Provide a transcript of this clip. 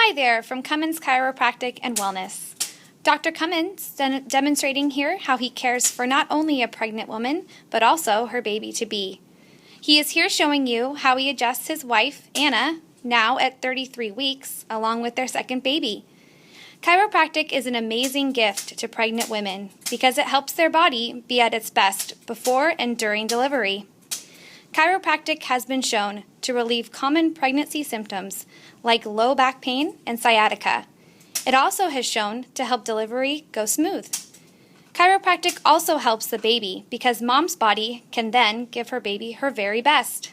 Hi there from Cummins Chiropractic and Wellness. Dr. Cummins demonstrating here how he cares for not only a pregnant woman, but also her baby-to-be. He is here showing you how he adjusts his wife, Anna, now at 33 weeks, along with their second baby. Chiropractic is an amazing gift to pregnant women because it helps their body be at its best before and during delivery. Chiropractic has been shown to relieve common pregnancy symptoms like low back pain and sciatica. It also has shown to help delivery go smooth. Chiropractic also helps the baby because mom's body can then give her baby her very best.